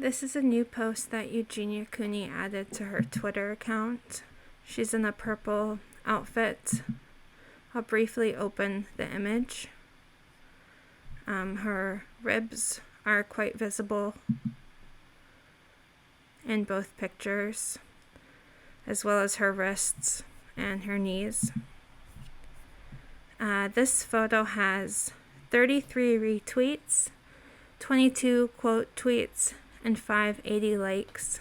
This is a new post that Eugenia Cooney added to her Twitter account. She's in a purple outfit. I'll briefly open the image. Her ribs are quite visible in both pictures, as well as her wrists and her knees. This photo has 33 retweets, 22 quote tweets, and 580 likes.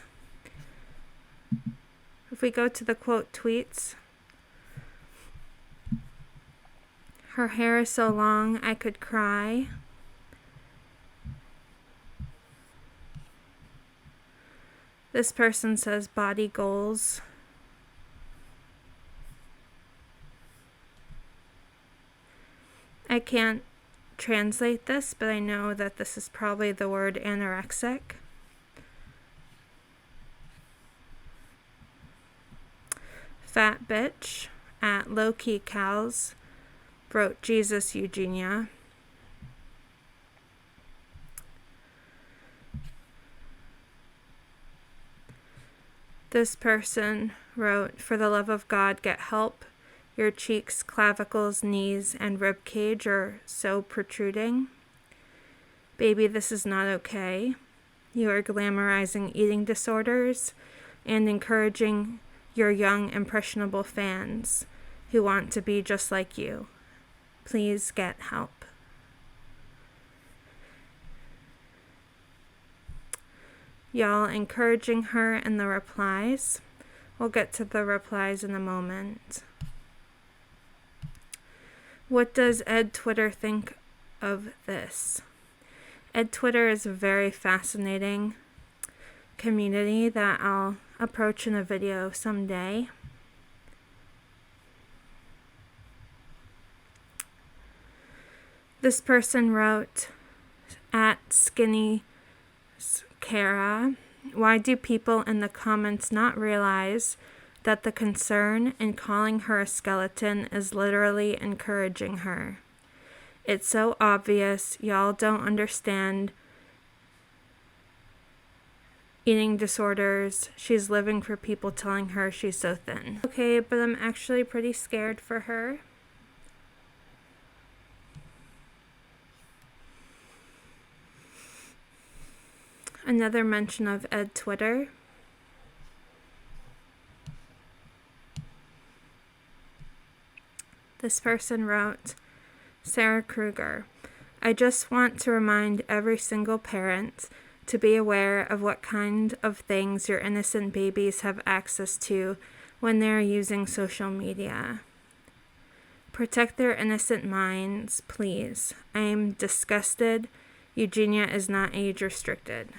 If we go to the quote tweets, her hair is so long I could cry. This person says body goals. I can't translate this, but I know that this is probably the word anorexic. Fat bitch at Low Key Cows wrote Jesus Eugenia. This person wrote, for the love of God, get help. Your cheeks, clavicles, knees, and rib cage are so protruding. Baby, this is not okay. You are glamorizing eating disorders and encouraging your young, impressionable fans who want to be just like you. Please get help. Y'all encouraging her in the replies. We'll get to the replies in a moment. What does Ed Twitter think of this? Ed Twitter is a very fascinating community that I'll approach in a video someday. This person wrote, at Skinny Kara, why do people in the comments not realize that the concern in calling her a skeleton is literally encouraging her? It's so obvious y'all don't understand eating disorders. She's living for people telling her she's so thin. Okay, but I'm actually pretty scared for her. Another mention of Ed Twitter. This person wrote, Sarah Kruger, I just want to remind every single parent to be aware of what kind of things your innocent babies have access to when they're using social media. Protect their innocent minds, please. I am disgusted. Eugenia is not age restricted.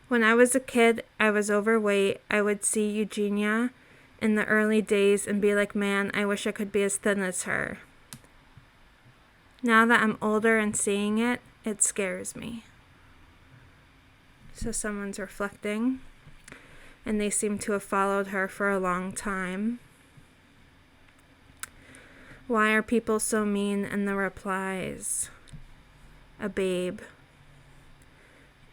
When I was a kid, I was overweight. I would see Eugenia in the early days and be like, man, I wish I could be as thin as her. Now that I'm older and seeing it, it scares me. So someone's reflecting, and they seem to have followed her for a long time. Why are people so mean in the replies? A babe.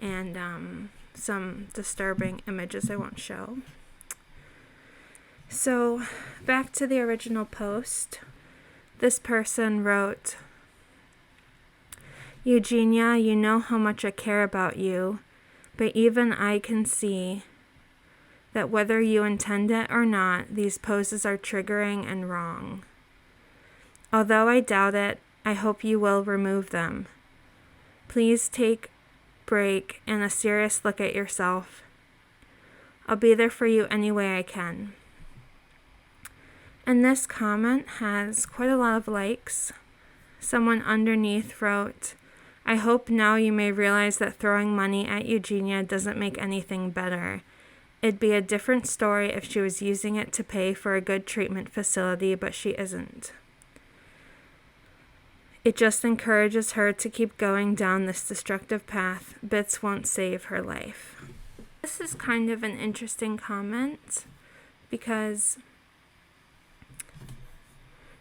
And some disturbing images I won't show. So, back to the original post. This person wrote, Eugenia, you know how much I care about you, but even I can see that whether you intend it or not, these poses are triggering and wrong. Although I doubt it, I hope you will remove them. Please take a break and a serious look at yourself. I'll be there for you any way I can. And this comment has quite a lot of likes. Someone underneath wrote, I hope now you may realize that throwing money at Eugenia doesn't make anything better. It'd be a different story if she was using it to pay for a good treatment facility, but she isn't. It just encourages her to keep going down this destructive path. Bits won't save her life. This is kind of an interesting comment because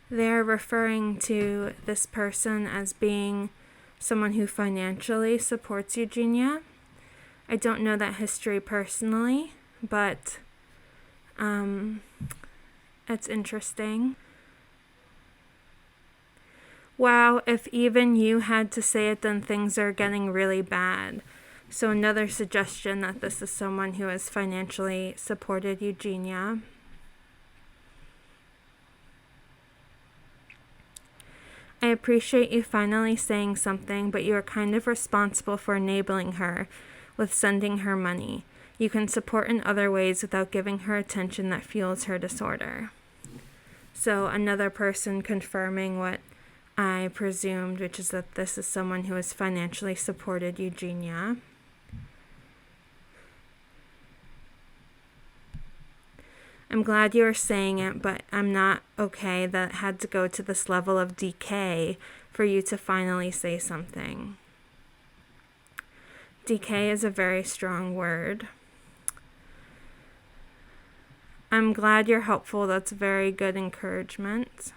they're referring to this person as being someone who financially supports Eugenia. I don't know that history personally, but it's interesting. Wow, if even you had to say it, then things are getting really bad. So another suggestion that this is someone who has financially supported Eugenia. I appreciate you finally saying something, but you are kind of responsible for enabling her with sending her money. You can support in other ways without giving her attention that fuels her disorder. So another person confirming what I presumed, which is that this is someone who has financially supported Eugenia. I'm glad you are saying it, but I'm not okay that it had to go to this level of decay for you to finally say something. Decay is a very strong word. I'm glad you're helpful. That's very good encouragement.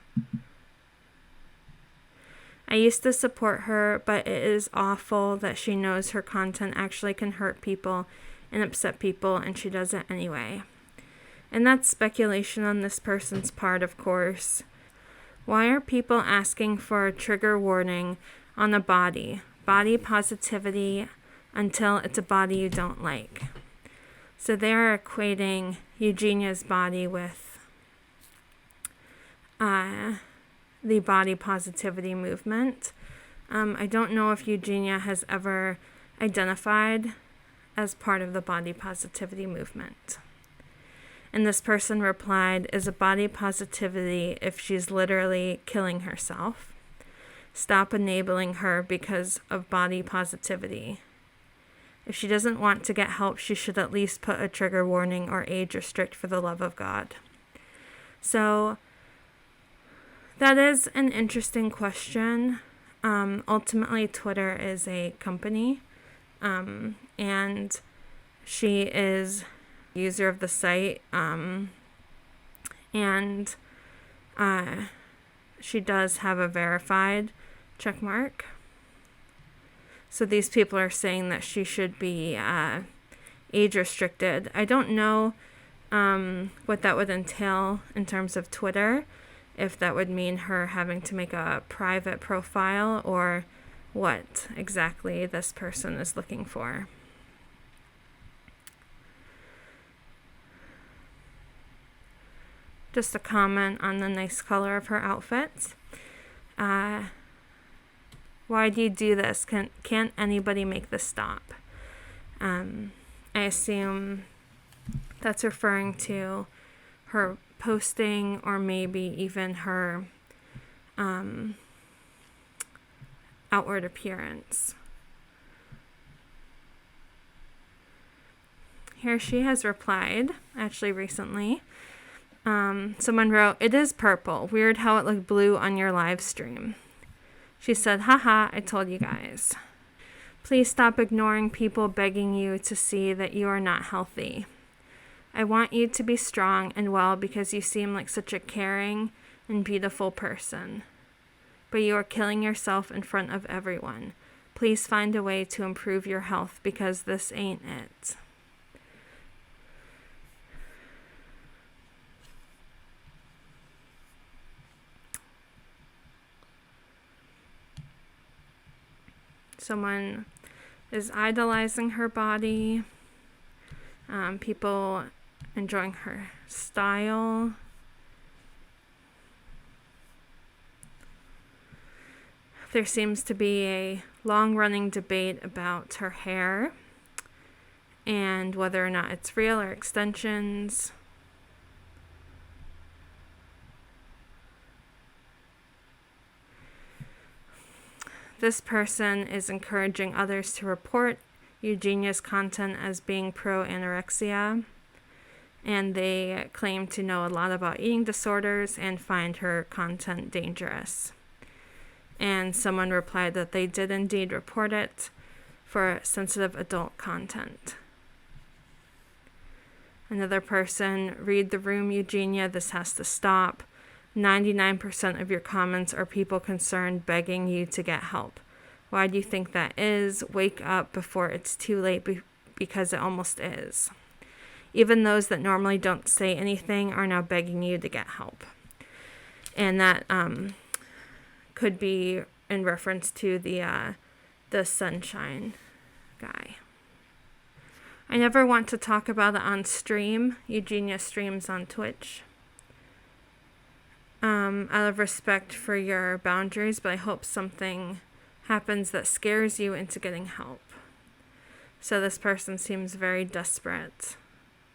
I used to support her, but it is awful that she knows her content actually can hurt people and upset people, and she does it anyway. And that's speculation on this person's part, of course. Why are people asking for a trigger warning on a body positivity, until it's a body you don't like? So they're equating Eugenia's body with the body positivity movement. I don't know if Eugenia has ever identified as part of the body positivity movement. And this person replied, is a body positivity if she's literally killing herself? Stop enabling her because of body positivity. If she doesn't want to get help, she should at least put a trigger warning or age restrict for the love of God. So that is an interesting question. Ultimately, Twitter is a company, and she is user of the site, and she does have a verified check mark. So these people are saying that she should be age restricted. I don't know what that would entail in terms of Twitter, if that would mean her having to make a private profile or what exactly this person is looking for. Just a comment on the nice color of her outfit. Why do you do this? Can't anybody make this stop? I assume that's referring to her posting, or maybe even her outward appearance. Here she has replied, actually recently. Someone wrote, "It is purple. Weird how it looked blue on your live stream." She said, "Haha, I told you guys. Please stop ignoring people begging you to see that you are not healthy. I want you to be strong and well because you seem like such a caring and beautiful person. But you are killing yourself in front of everyone. Please find a way to improve your health because this ain't it." Someone is idolizing her body. People enjoying her style. There seems to be a long-running debate about her hair and whether or not it's real or extensions. This person is encouraging others to report Eugenia's content as being pro-anorexia, and they claim to know a lot about eating disorders and find her content dangerous. And someone replied that they did indeed report it for sensitive adult content. Another person, "Read the room, Eugenia, this has to stop. 99% of your comments are people concerned begging you to get help. Why do you think that is? Wake up before it's too late, because it almost is. Even those that normally don't say anything are now begging you to get help. And that could be in reference to the sunshine guy. I never want to talk about it on stream. Eugenia streams on Twitch. Out of respect for your boundaries, but I hope something happens that scares you into getting help. So this person seems very desperate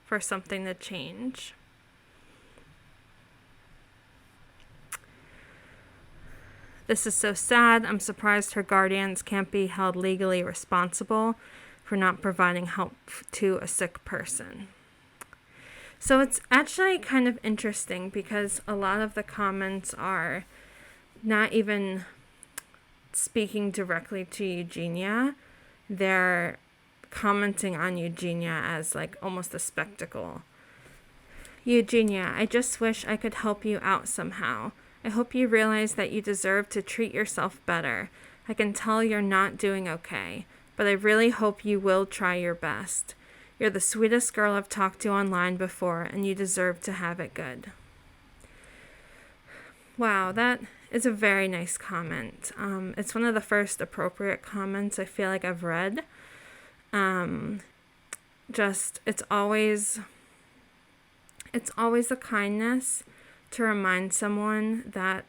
for something to change. This is so sad. I'm surprised her guardians can't be held legally responsible for not providing help to a sick person. So it's actually kind of interesting because a lot of the comments are not even speaking directly to Eugenia. They're commenting on Eugenia as like almost a spectacle. Eugenia, I just wish I could help you out somehow. I hope you realize that you deserve to treat yourself better. I can tell you're not doing okay, but I really hope you will try your best. You're the sweetest girl I've talked to online before, and you deserve to have it good. Wow, that is a very nice comment. It's one of the first appropriate comments I feel like I've read. It's always a kindness to remind someone that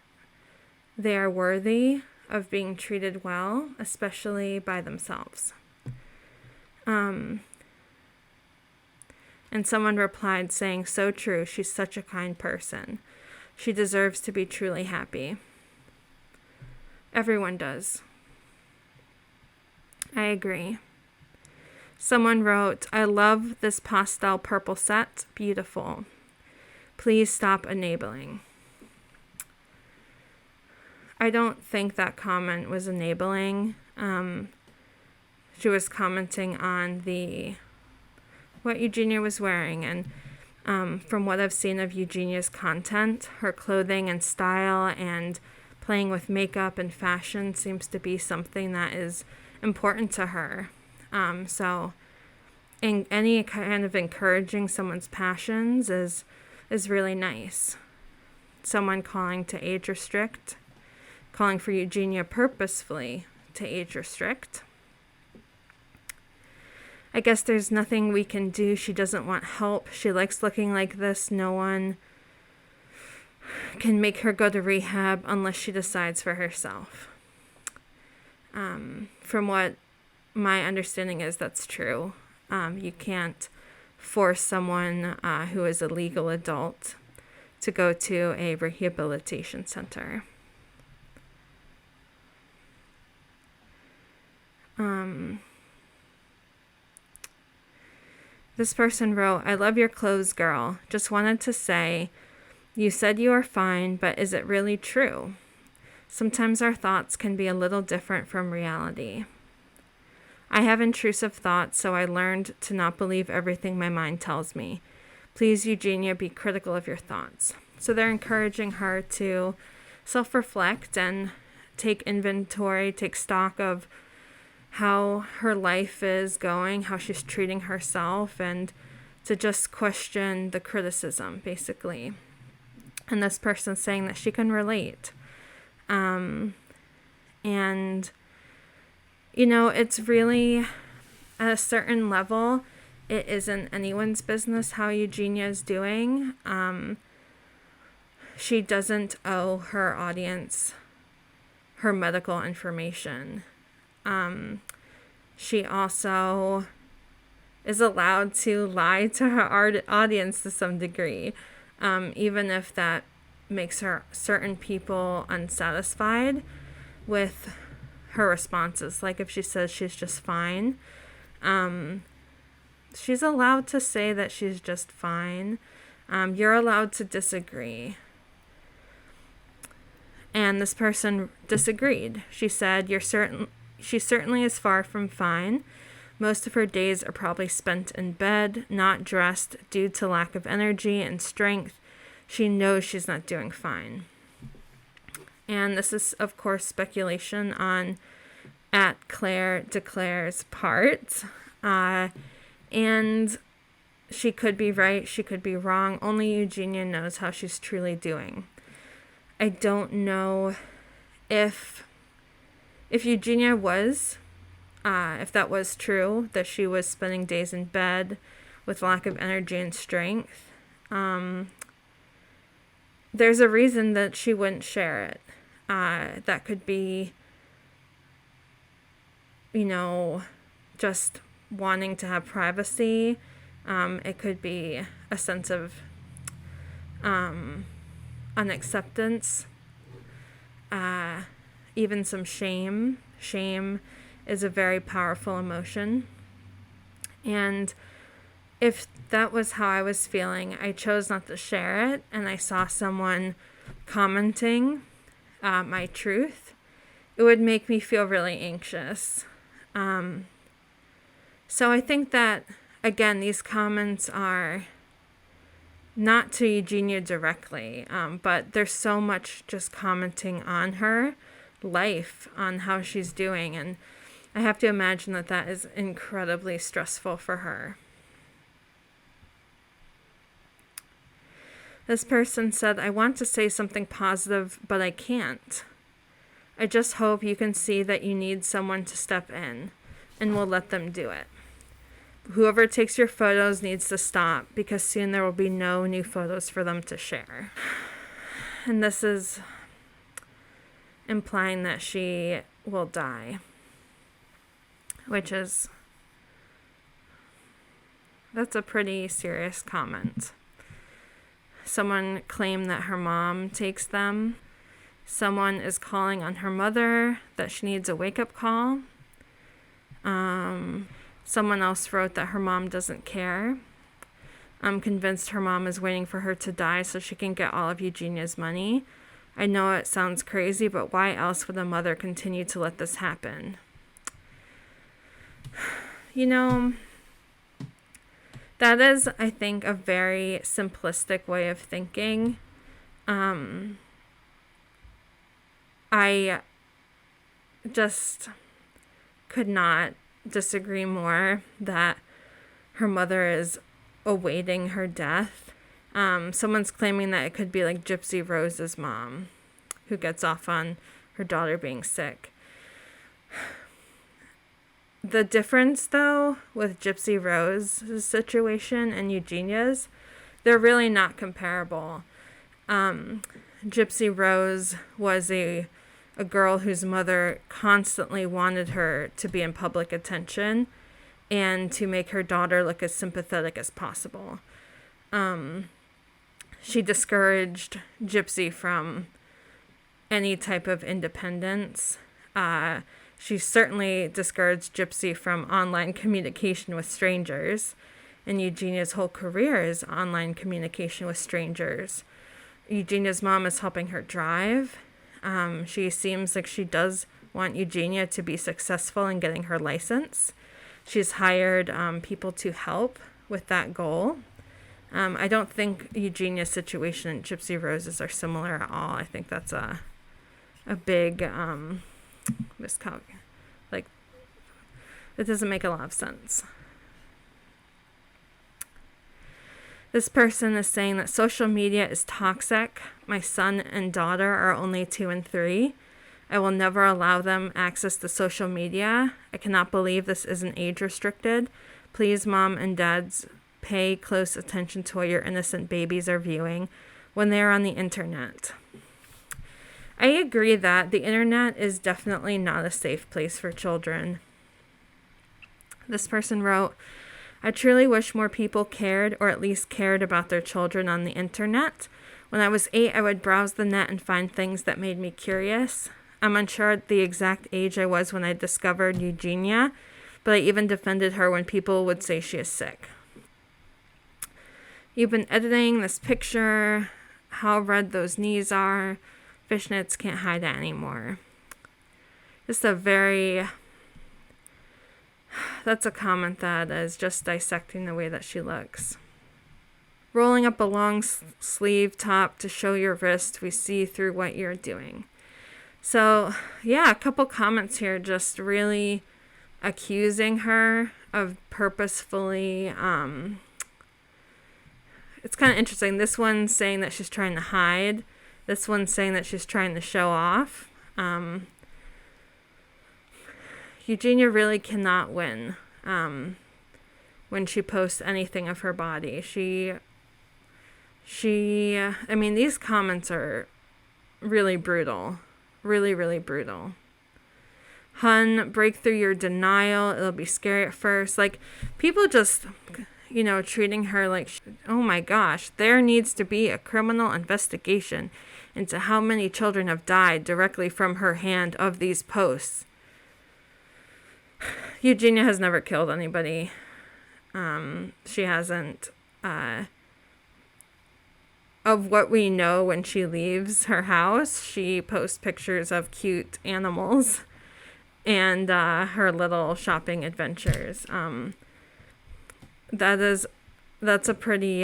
they are worthy of being treated well, especially by themselves. And someone replied saying, so true, she's such a kind person. She deserves to be truly happy. Everyone does. I agree. Someone wrote, I love this pastel purple set. Beautiful. Please stop enabling. I don't think that comment was enabling. She was commenting on what Eugenia was wearing, and from what I've seen of Eugenia's content, her clothing and style and playing with makeup and fashion seems to be something that is important to her. So in any kind of encouraging someone's passions is really nice. Someone calling to age restrict, calling for Eugenia purposefully to age restrict. I guess there's nothing we can do. She doesn't want help. She likes looking like this. No one can make her go to rehab unless she decides for herself. From what my understanding is, that's true. You can't force someone who is a legal adult to go to a rehabilitation center. This person wrote, I love your clothes, girl. Just wanted to say, you said you are fine, but is it really true? Sometimes our thoughts can be a little different from reality. I have intrusive thoughts, so I learned to not believe everything my mind tells me. Please, Eugenia, be critical of your thoughts. So they're encouraging her to self-reflect and take inventory, take stock of how her life is going, how she's treating herself, and to just question the criticism, basically. And this person's saying that she can relate. And, it's really, at a certain level, it isn't anyone's business how Eugenia is doing. She doesn't owe her audience her medical information. She also is allowed to lie to her audience to some degree, even if that makes her certain people unsatisfied with her responses. Like if she says she's just fine, she's allowed to say that she's just fine. You're allowed to disagree. And this person disagreed. She said, she certainly is far from fine. Most of her days are probably spent in bed, not dressed due to lack of energy and strength. She knows she's not doing fine. And this is, of course, speculation on at Claire Declare's part. And she could be right, she could be wrong. Only Eugenia knows how she's truly doing. I don't know if Eugenia was, if that was true, that she was spending days in bed with lack of energy and strength. There's a reason that she wouldn't share it. That could be, just wanting to have privacy. It could be a sense of unacceptance, even some shame. Shame is a very powerful emotion. And if that was how I was feeling, I chose not to share it, and I saw someone commenting my truth, it would make me feel really anxious. So I think that, again, these comments are not to Eugenia directly, but there's so much just commenting on her life, on how she's doing, and I have to imagine that that is incredibly stressful for her. This person said, I want to say something positive, but I can't. I just hope you can see that you need someone to step in, and we'll let them do it. Whoever takes your photos needs to stop, because soon there will be no new photos for them to share. And this is implying that she will die, that's a pretty serious comment. Someone claimed that her mom takes them. Someone is calling on her mother that she needs a wake-up call. Someone else wrote that her mom doesn't care. I'm convinced her mom is waiting for her to die so she can get all of Eugenia's money. I know it sounds crazy, but why else would a mother continue to let this happen? That is, I think, a very simplistic way of thinking. I just could not disagree more that her mother is awaiting her death. Someone's claiming that it could be like Gypsy Rose's mom, who gets off on her daughter being sick. The difference, though, with Gypsy Rose's situation and Eugenia's, they're really not comparable. Gypsy Rose was a girl whose mother constantly wanted her to be in public attention and to make her daughter look as sympathetic as possible. She discouraged Gypsy from any type of independence. She certainly discouraged Gypsy from online communication with strangers, and Eugenia's whole career is online communication with strangers. Eugenia's mom is helping her drive. She seems like she does want Eugenia to be successful in getting her license. She's hired people to help with that goal. I don't think Eugenia's situation and Gypsy Rose's are similar at all. I think that's a big miscalc. Like, it doesn't make a lot of sense. This person is saying that social media is toxic. My son and daughter are only 2 and 3. I will never allow them access to social media. I cannot believe this isn't age restricted. Please, mom and dads, pay close attention to what your innocent babies are viewing when they are on the internet. I agree that the internet is definitely not a safe place for children. This person wrote, I truly wish more people cared, or at least cared about their children on the internet. When I was 8, I would browse the net and find things that made me curious. I'm unsure the exact age I was when I discovered Eugenia, but I even defended her when people would say she is sick. You've been editing this picture. How red those knees are. Fishnets can't hide that anymore. That's a comment that is just dissecting the way that she looks. Rolling up a long sleeve top to show your wrist, we see through what you're doing. So, yeah, a couple comments here just really accusing her of purposefully, it's kind of interesting. This one's saying that she's trying to hide. This one's saying that she's trying to show off. Eugenia really cannot win when she posts anything of her body. I mean, these comments are really brutal. Really, really brutal. Hun, break through your denial. It'll be scary at first. Like, people just, treating her like, oh my gosh, there needs to be a criminal investigation into how many children have died directly from her hand of these posts. Eugenia has never killed anybody. She hasn't. Of what we know, when she leaves her house, she posts pictures of cute animals and her little shopping adventures. That's a pretty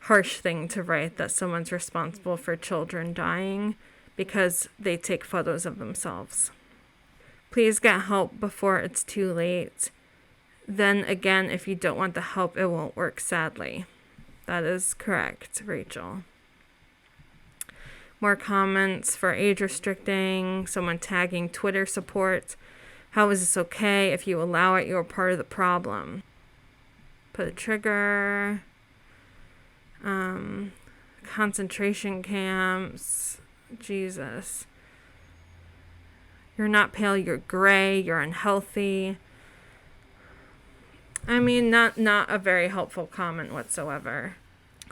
harsh thing to write, that someone's responsible for children dying because they take photos of themselves. Please get help before it's too late. Then again, if you don't want the help, it won't work, sadly. That is correct, Rachel. More comments for age restricting. Someone tagging Twitter support. How is this okay? If you allow it, you're part of the problem. Put a trigger. Concentration camps. Jesus. You're not pale, you're gray, you're unhealthy. I mean, not a very helpful comment whatsoever.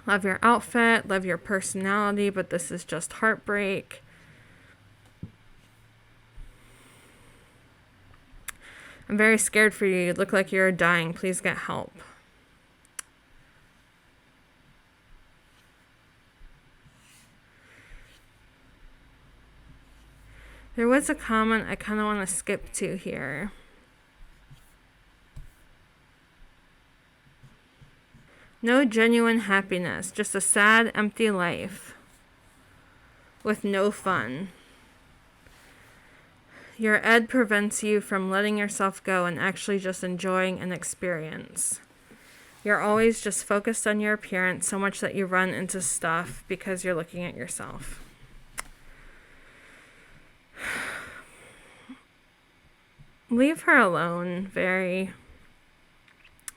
Love your outfit, love your personality, but this is just heartbreak. I'm very scared for you. You look like you're dying. Please get help. There was a comment I kind of want to skip to here. No genuine happiness, just a sad, empty life with no fun. Your ed prevents you from letting yourself go and actually just enjoying an experience. You're always just focused on your appearance so much that you run into stuff because you're looking at yourself. Leave her alone. A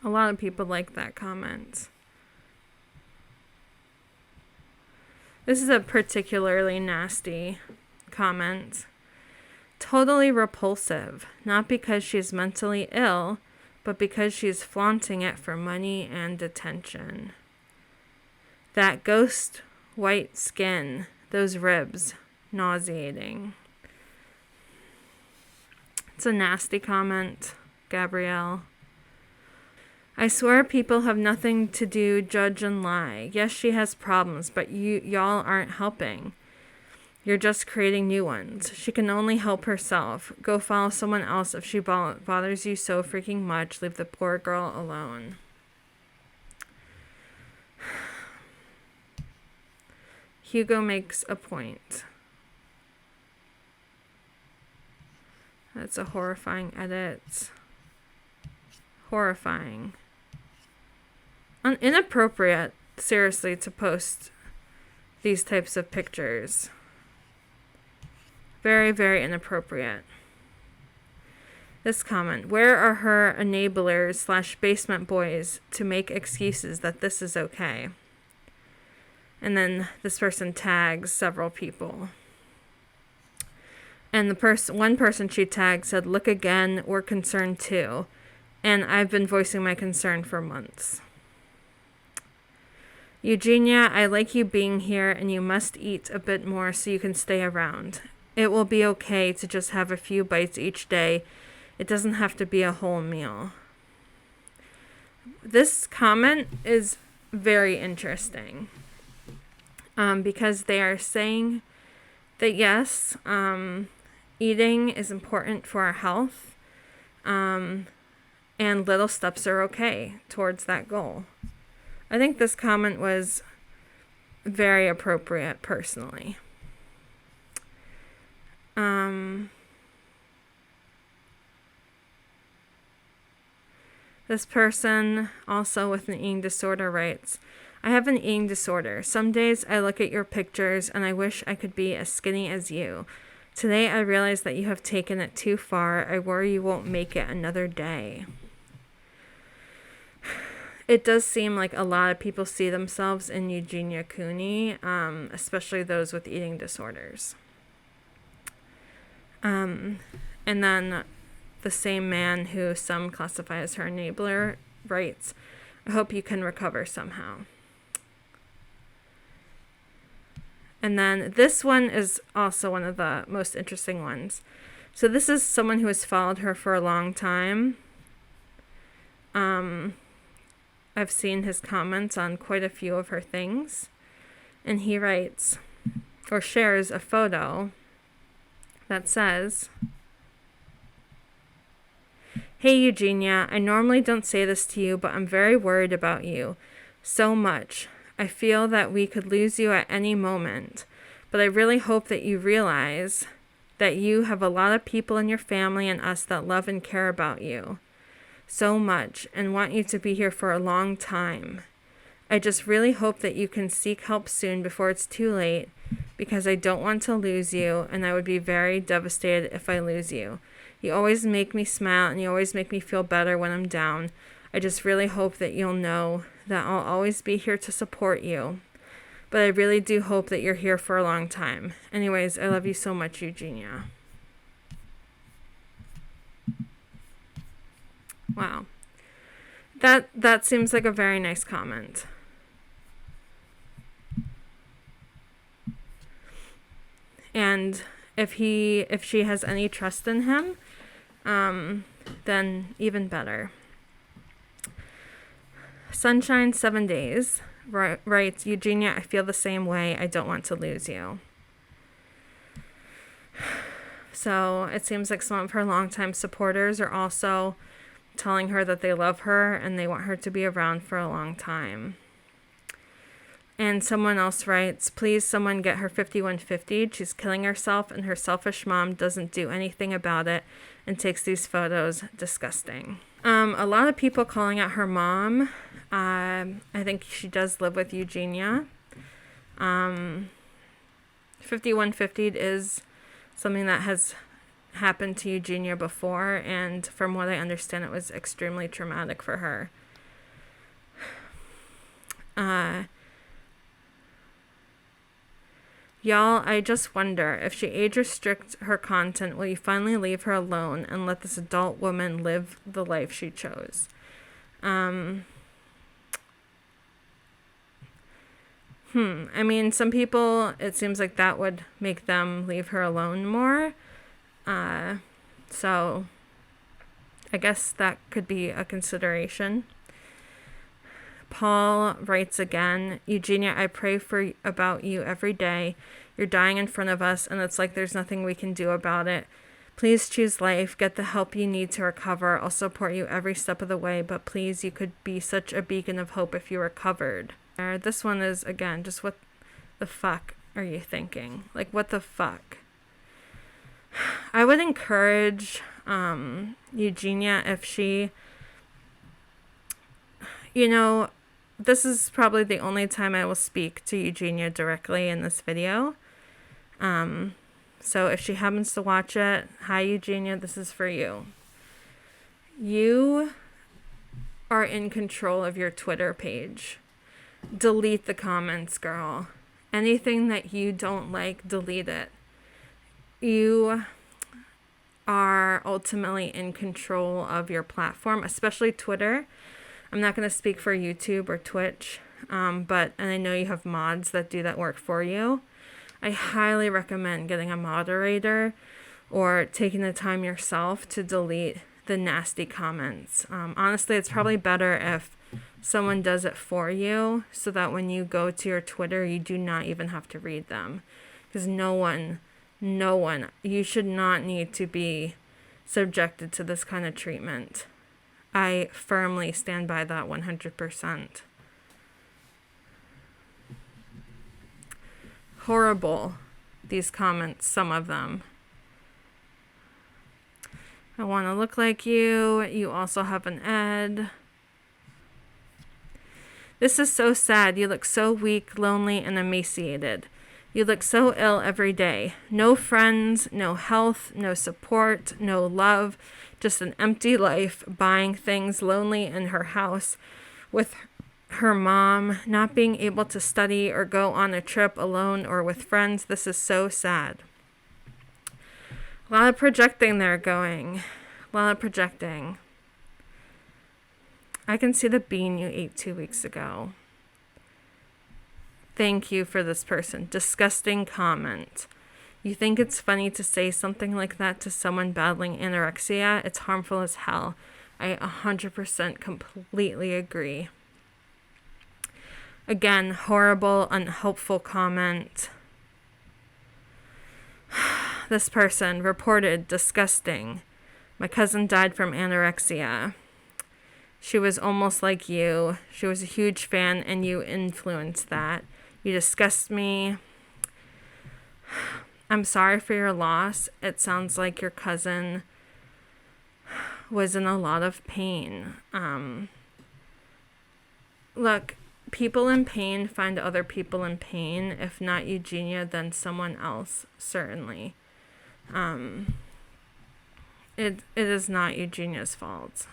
lot of people like that comment. This is a particularly nasty comment. Totally repulsive, not because she's mentally ill, but because she's flaunting it for money and attention. That ghost white skin, those ribs, nauseating. It's a nasty comment, Gabrielle. I swear people have nothing to do, judge and lie. Yes, she has problems, but y'all aren't helping. You're just creating new ones. She can only help herself. Go follow someone else if she bothers you so freaking much. Leave the poor girl alone. Hugo makes a point. That's a horrifying edit. Horrifying. Inappropriate, seriously, to post these types of pictures. Very, very inappropriate. This comment, where are her enablers / basement boys to make excuses that this is okay? And then this person tags several people. And one person she tagged said, look again, we're concerned too. And I've been voicing my concern for months. Eugenia, I like you being here, and you must eat a bit more so you can stay around. It will be okay to just have a few bites each day. It doesn't have to be a whole meal. This comment is very interesting because they are saying that yes, eating is important for our health, and little steps are okay towards that goal. I think this comment was very appropriate personally. This person, also with an eating disorder, writes, I have an eating disorder. Some days I look at your pictures and I wish I could be as skinny as you. Today I realize that you have taken it too far. I worry you won't make it another day. It does seem like a lot of people see themselves in Eugenia Cooney, especially those with eating disorders. And then the same man who some classify as her enabler writes, I hope you can recover somehow. And then this one is also one of the most interesting ones. So this is someone who has followed her for a long time. I've seen his comments on quite a few of her things. And he writes, or shares a photo that says, Hey Eugenia, I normally don't say this to you, but I'm very worried about you. So much. I feel that we could lose you at any moment. But I really hope that you realize that you have a lot of people in your family and us that love and care about you so much and want you to be here for a long time. I just really hope that you can seek help soon before it's too late, because I don't want to lose you, and I would be very devastated if I lose you. You always make me smile, and you always make me feel better when I'm down. I just really hope that you'll know that I'll always be here to support you. But I really do hope that you're here for a long time. Anyways, I love you so much, Eugenia. Wow. That seems like a very nice comment. And if she has any trust in him, then even better. Sunshine 7 Days writes, Eugenia, I feel the same way. I don't want to lose you. So it seems like some of her longtime supporters are also telling her that they love her and they want her to be around for a long time. And someone else writes, please someone get her 5150. She's killing herself and her selfish mom doesn't do anything about it and takes these photos. Disgusting. A lot of people calling out her mom. I think she does live with Eugenia. 5150 is something that has happened to Eugenia before, and from what I understand, it was extremely traumatic for her. Y'all, I just wonder, if she age restricts her content, will you finally leave her alone and let this adult woman live the life she chose? I mean, some people, it seems like that would make them leave her alone more. So I guess that could be a consideration. Paul writes again, Eugenia, I pray about you every day. You're dying in front of us, and it's like there's nothing we can do about it. Please choose life. Get the help you need to recover. I'll support you every step of the way, but please, you could be such a beacon of hope if you recovered. This one is, again, just what the fuck are you thinking? Like, what the fuck? I would encourage Eugenia, if she, this is probably the only time I will speak to Eugenia directly in this video. So if she happens to watch it, hi Eugenia, this is for you. You are in control of your Twitter page. Delete the comments, girl. Anything that you don't like, delete it. You are ultimately in control of your platform, especially Twitter. I'm not going to speak for YouTube or Twitch, and I know you have mods that do that work for you. I highly recommend getting a moderator or taking the time yourself to delete the nasty comments. Honestly, it's probably better if someone does it for you, so that when you go to your Twitter, you do not even have to read them. Because no one, you should not need to be subjected to this kind of treatment. I firmly stand by that 100%. Horrible, these comments, some of them. I want to look like you. You also have an ed. This is so sad. You look so weak, lonely, and emaciated. You look so ill every day. No friends, no health, no support, no love. Just an empty life, buying things, lonely in her house with her mom, not being able to study or go on a trip alone or with friends. This is so sad. A lot of projecting there going. A lot of projecting. I can see the bean you ate 2 weeks ago. Thank you for this person. Disgusting comment. You think it's funny to say something like that to someone battling anorexia? It's harmful as hell. I 100% completely agree. Again, horrible, unhelpful comment. This person reported disgusting. My cousin died from anorexia. She was almost like you. She was a huge fan and you influenced that. You disgust me. I'm sorry for your loss. It sounds like your cousin was in a lot of pain. Look, people in pain find other people in pain. If not Eugenia, then someone else, certainly. It is not Eugenia's fault.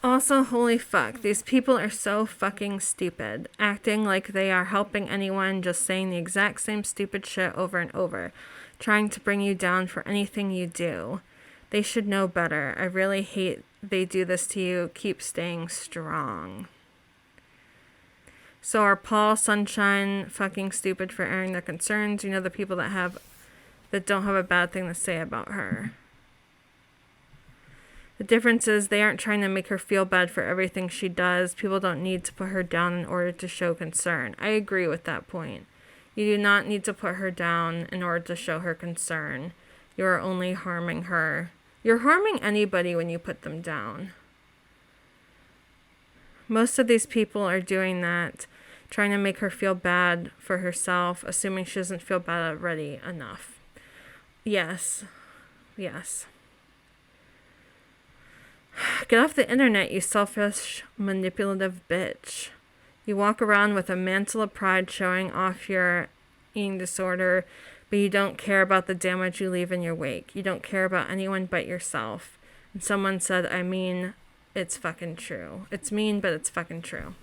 Also, holy fuck, these people are so fucking stupid, acting like they are helping anyone, just saying the exact same stupid shit over and over, trying to bring you down for anything you do. They should know better. I really hate they do this to you. Keep staying strong. So are Paul, Sunshine fucking stupid for airing their concerns? You know, the people that don't have a bad thing to say about her. The difference is they aren't trying to make her feel bad for everything she does. People don't need to put her down in order to show concern. I agree with that point. You do not need to put her down in order to show her concern. You are only harming her. You're harming anybody when you put them down. Most of these people are doing that, trying to make her feel bad for herself, assuming she doesn't feel bad already enough. Yes. Yes. Get off the internet, you selfish, manipulative bitch. You walk around with a mantle of pride showing off your eating disorder, but you don't care about the damage you leave in your wake. You don't care about anyone but yourself. And someone said, I mean, it's fucking true. It's mean, but it's fucking true.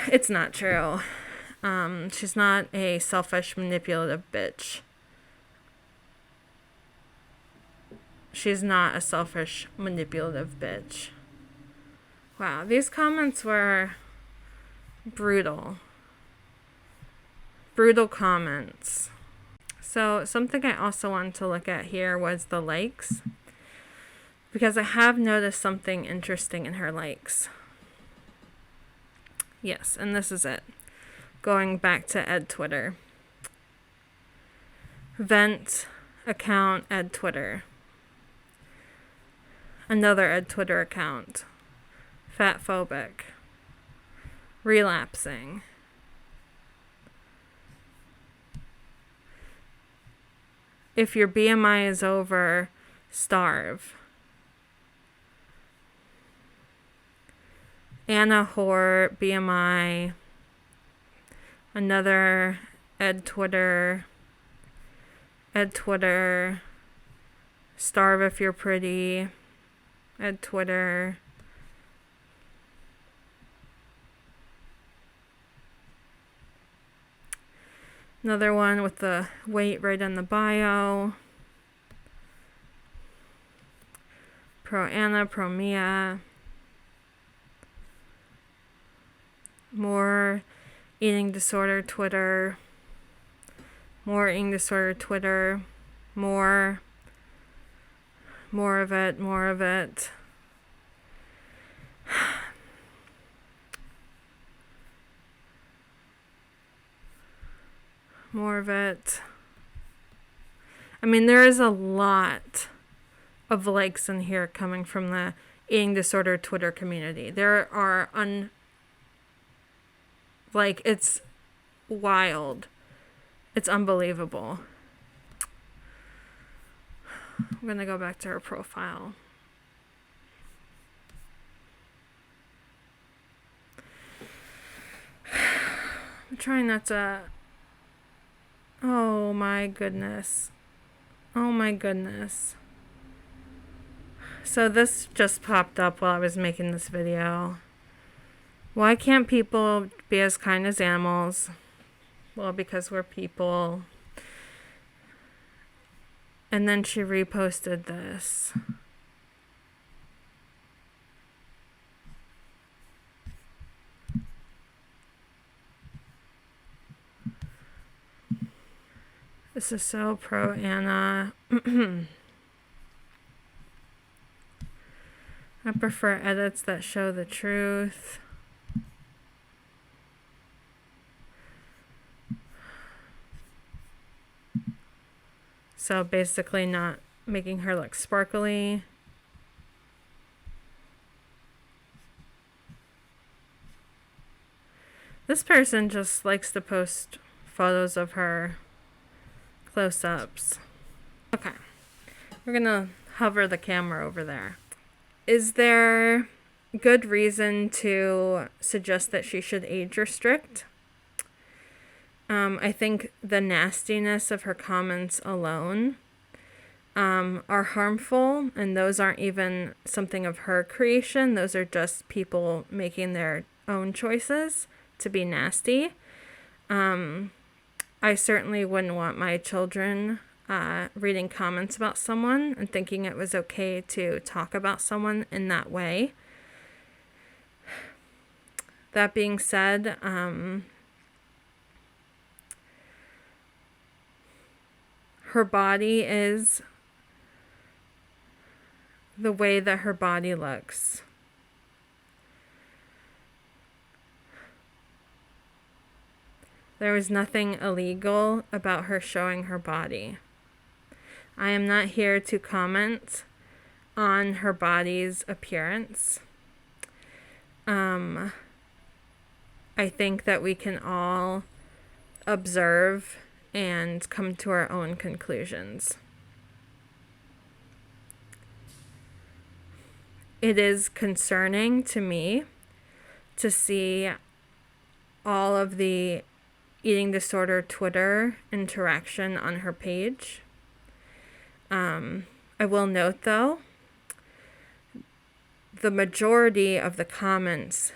It's not true. She's not a selfish, manipulative bitch. She's not a selfish, manipulative bitch. Wow, these comments were brutal. Brutal comments. So something I also wanted to look at here was the likes, because I have noticed something interesting in her likes. Yes, and this is it. Going back to Ed Twitter. Vent account Ed Twitter. Another Ed Twitter account. Fatphobic. Relapsing. If your BMI is over, starve. Anna Whore, BMI. Another Ed Twitter. Ed Twitter. Starve if you're pretty. Ed Twitter. Another one with the weight right in the bio. Pro Anna, pro Mia. More eating disorder Twitter. More eating disorder Twitter. More of it, more of it. More of it. I mean, there is a lot of likes in here coming from the eating disorder Twitter community. There are it's wild. It's unbelievable. I'm going to go back to her profile. I'm trying not to... Oh my goodness. Oh my goodness. So this just popped up while I was making this video. Why can't people be as kind as animals? Well, because we're people. And then she reposted this. This is so pro Anna. I prefer edits that show the truth. So basically not making her look sparkly. This person just likes to post photos of her close-ups. Okay, we're gonna hover the camera over there. Is there good reason to suggest that she should age restrict? I think the nastiness of her comments alone are harmful, and those aren't even something of her creation. Those are just people making their own choices to be nasty. I certainly wouldn't want my children reading comments about someone and thinking it was okay to talk about someone in that way. That being said, her body is the way that her body looks. There was nothing illegal about her showing her body. I am not here to comment on her body's appearance. I think that we can all observe and come to our own conclusions. It is concerning to me to see all of the eating disorder Twitter interaction on her page. I will note, though, the majority of the comments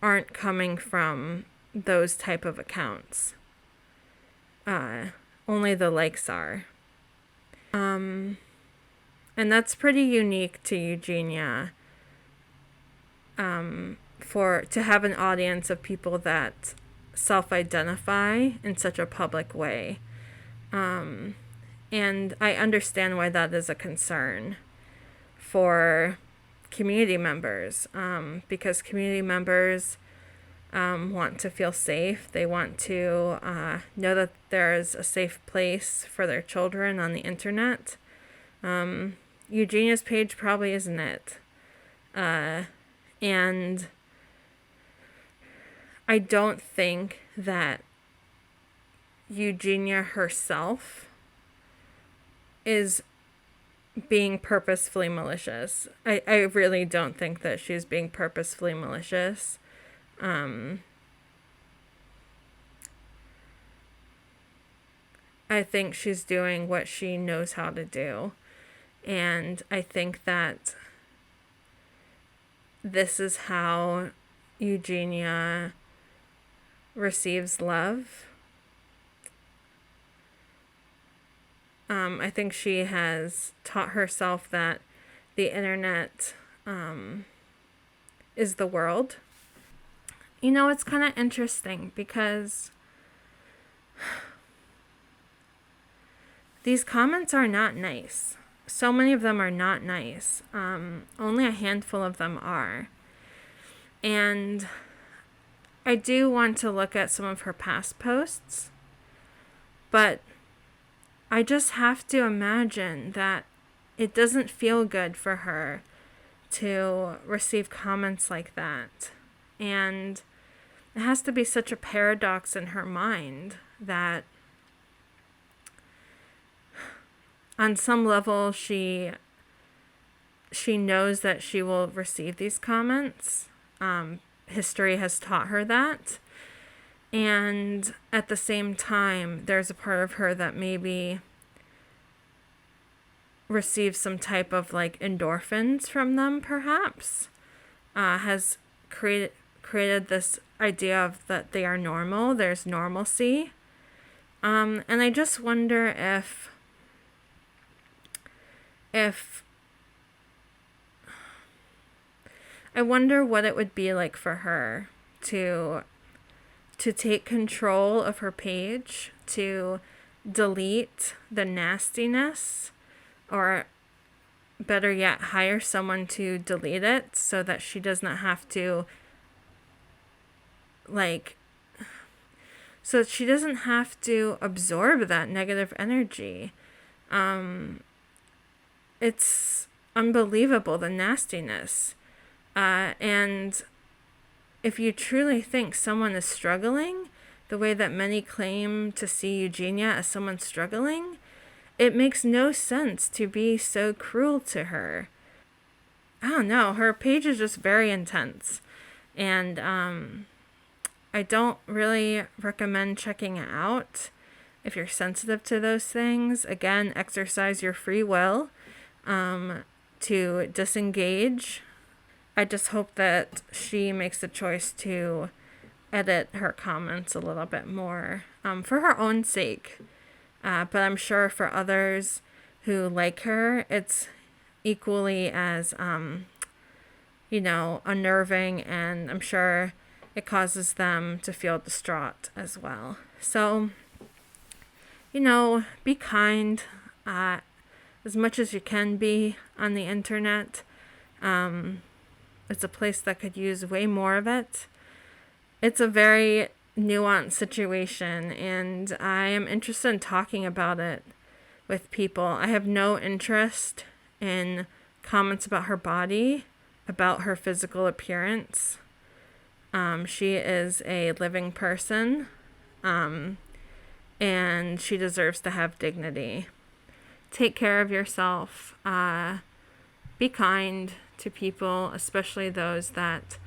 aren't coming from those type of accounts. Only the likes are. And that's pretty unique to Eugenia, to have an audience of people that self-identify in such a public way. And I understand why that is a concern for community members, because community members want to feel safe. They want to know that there's a safe place for their children on the internet. Eugenia's page probably isn't it. And I don't think that Eugenia herself is being purposefully malicious. I really don't think that she's being purposefully malicious. I think she's doing what she knows how to do. And I think that this is how Eugenia receives love. I think she has taught herself that the internet is the world. You know, it's kind of interesting because these comments are not nice. So many of them are not nice. Only a handful of them are. And I do want to look at some of her past posts, but I just have to imagine that it doesn't feel good for her to receive comments like that. And it has to be such a paradox in her mind that on some level, she knows that she will receive these comments. History has taught her that. And at the same time, there's a part of her that maybe receives some type of like endorphins from them, perhaps. Has created this idea of that they are normal, there's normalcy. And I just wonder if I wonder what it would be like for her to take control of her page, to delete the nastiness, or better yet, hire someone to delete it so that she does not have to, so she doesn't have to absorb that negative energy. It's unbelievable, the nastiness. And if you truly think someone is struggling, the way that many claim to see Eugenia as someone struggling, it makes no sense to be so cruel to her. I don't know, her page is just very intense. And I don't really recommend checking it out if you're sensitive to those things. Again, exercise your free will to disengage. I just hope that she makes the choice to edit her comments a little bit more for her own sake. But I'm sure for others who like her, it's equally as, unnerving, and I'm sure it causes them to feel distraught as well. So, be kind as much as you can be on the internet. It's a place that could use way more of it. It's a very nuanced situation, and I am interested in talking about it with people. I have no interest in comments about her body, about her physical appearance. She is a living person, and she deserves to have dignity. Take care of yourself. Be kind to people, especially those that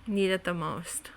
need it the most.